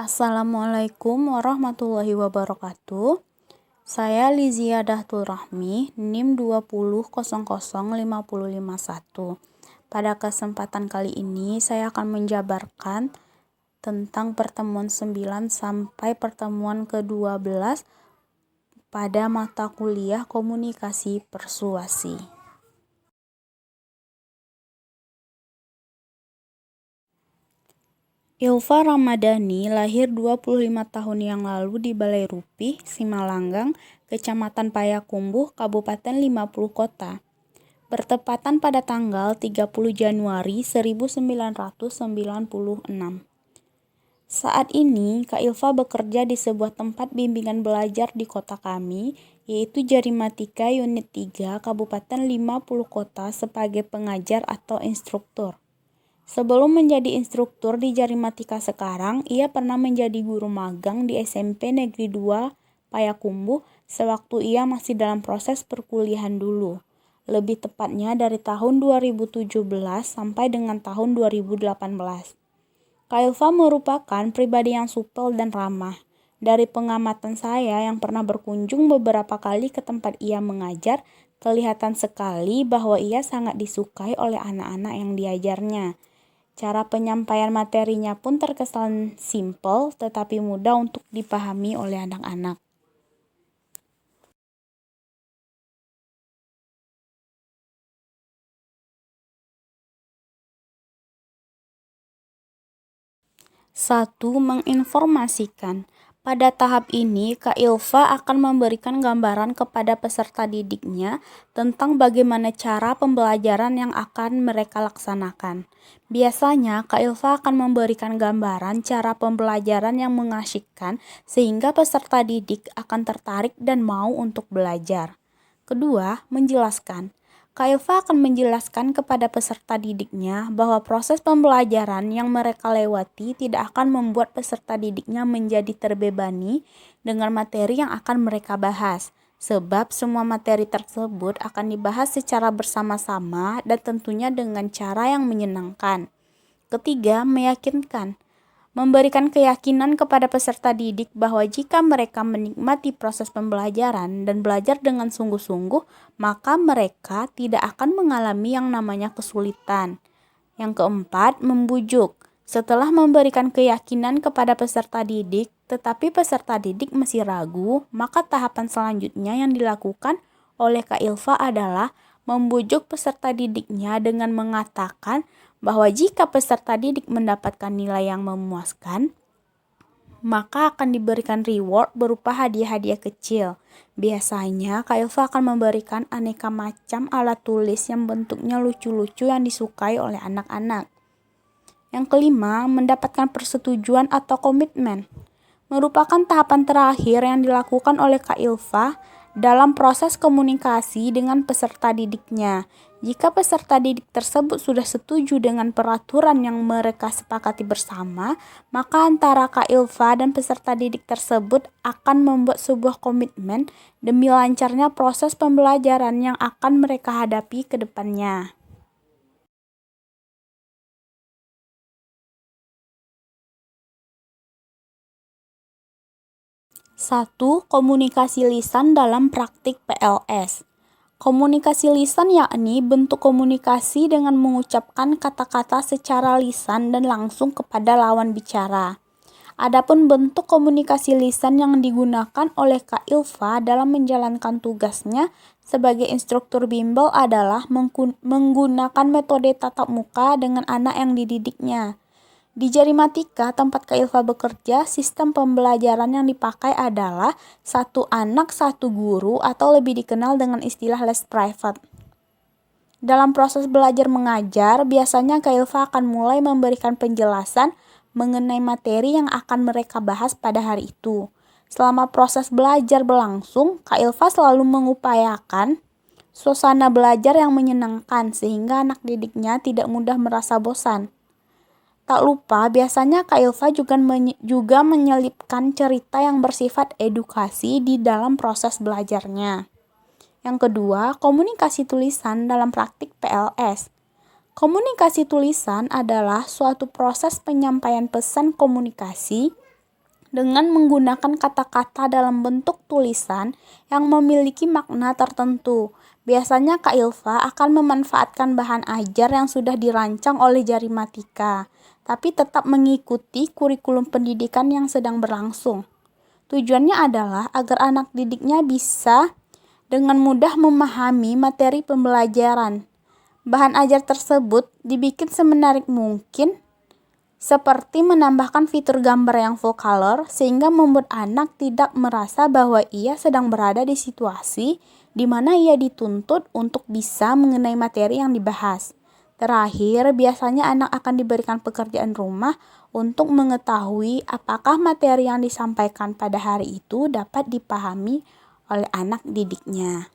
Assalamualaikum warahmatullahi wabarakatuh. Saya Lizia Dahtul Rahmi, NIM 2000551. Pada kesempatan kali ini saya akan menjabarkan tentang pertemuan 9 sampai pertemuan ke-12 pada mata kuliah Komunikasi Persuasi. Ilva Ramadhani lahir 25 tahun yang lalu di Balai Rupih, Simalanggang, Kecamatan Payakumbuh, Kabupaten 50 Kota. Bertepatan pada tanggal 30 Januari 1996. Saat ini, Kak Ilva bekerja di sebuah tempat bimbingan belajar di kota kami, yaitu Jarimatika Unit 3, Kabupaten 50 Kota sebagai pengajar atau instruktur. Sebelum menjadi instruktur di Jarimatika sekarang, ia pernah menjadi guru magang di SMP Negeri 2 Payakumbuh sewaktu ia masih dalam proses perkuliahan dulu. Lebih tepatnya dari tahun 2017 sampai dengan tahun 2018. Kak Ilva merupakan pribadi yang supel dan ramah. Dari pengamatan saya yang pernah berkunjung beberapa kali ke tempat ia mengajar, kelihatan sekali bahwa ia sangat disukai oleh anak-anak yang diajarnya. Cara penyampaian materinya pun terkesan simpel tetapi mudah untuk dipahami oleh anak-anak. Satu, menginformasikan. Pada tahap ini, Kak Ilva akan memberikan gambaran kepada peserta didiknya tentang bagaimana cara pembelajaran yang akan mereka laksanakan. Biasanya, Kak Ilva akan memberikan gambaran cara pembelajaran yang mengasyikkan sehingga peserta didik akan tertarik dan mau untuk belajar. Kedua, menjelaskan. Kak Ilva akan menjelaskan kepada peserta didiknya bahwa proses pembelajaran yang mereka lewati tidak akan membuat peserta didiknya menjadi terbebani dengan materi yang akan mereka bahas, sebab semua materi tersebut akan dibahas secara bersama-sama dan tentunya dengan cara yang menyenangkan. Ketiga, meyakinkan. Memberikan keyakinan kepada peserta didik bahwa jika mereka menikmati proses pembelajaran dan belajar dengan sungguh-sungguh, maka mereka tidak akan mengalami yang namanya kesulitan. Yang keempat, membujuk. Setelah memberikan keyakinan kepada peserta didik, tetapi peserta didik masih ragu, maka tahapan selanjutnya yang dilakukan oleh Kak Ilva adalah membujuk peserta didiknya dengan mengatakan bahwa jika peserta didik mendapatkan nilai yang memuaskan, maka akan diberikan reward berupa hadiah-hadiah kecil. Biasanya, Kak Ilva akan memberikan aneka macam alat tulis yang bentuknya lucu-lucu yang disukai oleh anak-anak. Yang kelima, mendapatkan persetujuan atau komitmen. Merupakan tahapan terakhir yang dilakukan oleh Kak Ilva dalam proses komunikasi dengan peserta didiknya. Jika peserta didik tersebut sudah setuju dengan peraturan yang mereka sepakati bersama, maka antara Kak Ilva dan peserta didik tersebut akan membuat sebuah komitmen demi lancarnya proses pembelajaran yang akan mereka hadapi ke depannya. Satu, komunikasi lisan dalam praktik PLS. Komunikasi lisan yakni bentuk komunikasi dengan mengucapkan kata-kata secara lisan dan langsung kepada lawan bicara. Adapun bentuk komunikasi lisan yang digunakan oleh Kak Ilva dalam menjalankan tugasnya sebagai instruktur bimbel adalah menggunakan metode tatap muka dengan anak yang dididiknya. Di Jarimatika, tempat Kak Ilva bekerja, sistem pembelajaran yang dipakai adalah satu anak satu guru atau lebih dikenal dengan istilah les private. Dalam proses belajar mengajar, biasanya Kak Ilva akan mulai memberikan penjelasan mengenai materi yang akan mereka bahas pada hari itu. Selama proses belajar berlangsung, Kak Ilva selalu mengupayakan suasana belajar yang menyenangkan sehingga anak didiknya tidak mudah merasa bosan. Tak lupa, biasanya Kak Ilva juga menyelipkan cerita yang bersifat edukasi di dalam proses belajarnya. Yang kedua, komunikasi tulisan dalam praktik PLS. Komunikasi tulisan adalah suatu proses penyampaian pesan komunikasi dengan menggunakan kata-kata dalam bentuk tulisan yang memiliki makna tertentu. Biasanya Kak Ilva akan memanfaatkan bahan ajar yang sudah dirancang oleh Jarimatika, tapi tetap mengikuti kurikulum pendidikan yang sedang berlangsung. Tujuannya adalah agar anak didiknya bisa dengan mudah memahami materi pembelajaran. Bahan ajar tersebut dibikin semenarik mungkin, seperti menambahkan fitur gambar yang full color sehingga membuat anak tidak merasa bahwa ia sedang berada di situasi di mana ia dituntut untuk bisa mengenai materi yang dibahas. Terakhir, biasanya anak akan diberikan pekerjaan rumah untuk mengetahui apakah materi yang disampaikan pada hari itu dapat dipahami oleh anak didiknya.